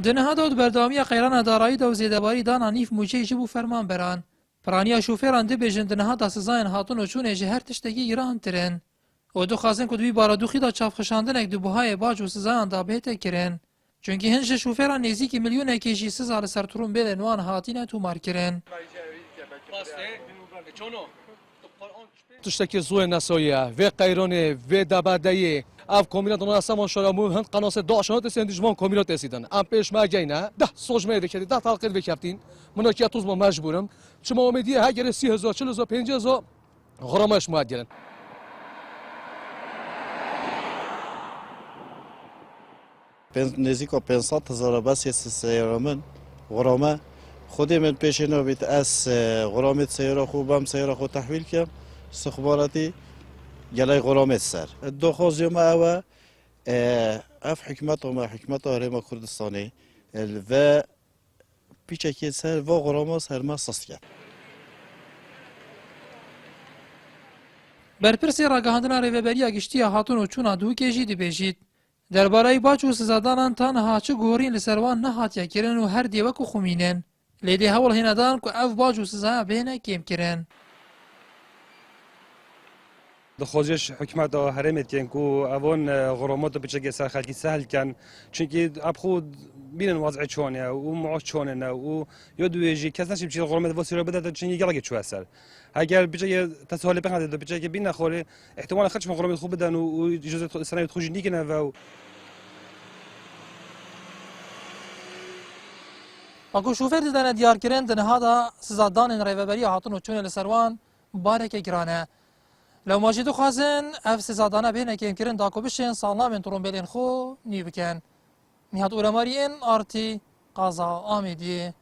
دنها داد بردامی قیران دارایی دا و زیدباری دانا نیف موچه جبو فرمان بران. پرانیا شوفران دی بجن دنها دا سزاین هاتون و چونه جه هر تشتگی ایران ترن. و دو خازن کدوی بارادوخی دا چاف خشاندنک دو بهای باج و سزاین دا بهته کرن. چونکی هنج شوفران نزدیکی میلیون کیشی سزا لسر ترون بیل نوان هاتینه تو مار کرن. تشتكي زوين نسوية في قيروني في دبادية اف كومينات انا سامان شرامو هند قناص داشونات سندجمان كومينات اسيدن ام پیش ما جينا ده سوجمه بكري ده تلقيت بكفتين من كي توز مجبورم شما اميدي هاجر 30000 40000 5000 غرامش مؤجلا نزدیک 500,000 بس سیاره من غرامه خودی من پیش اینو بیت از غرامت سیاره خوبم سیاره خود تحویل کردم استخباراتی جلای غرامت سر دو خوزیم او اف حکمت و حکمت هرم کردستانی و پیچه که سر و غرامه سر ما ساست کرد برپرسی راگهاندنا ریوبریا گشتیا هاتون و چونا دو کیجی دی بیجید. درباره باج و سزادانان تنها چه گورین لسروان نهاتیا کرن و هر دیوکو خومینن. لیدی هول هندان که اف باج و سزا بینه کم کرن. دخوزش حکمت هرمت ینکو اوان غرامات بچه سر خلقی سهل کن چونکی اب خود بینن وضع چونه و معاش چونه و یادویجی کس نشیم چیز غرامت واسه رو بده چونکی گلگه چوه سر اگر بچه تسهیل بخنده بچه که بین نخوره احتمال خدش من غرامت خوب بدن و اجازه سنوی خوشی نیکنه و اگه شوفر دیدن دیار کرن دنها دا سزادان ریوبریا هاتون و چون لسروان بارک گرانه. لو ماجدو خازن اف سزادانه بینه کم کرن داکو بشین سالنامن ترون بلین خو نی بکن. نهاد اولمارین آرتی قازا آمیدی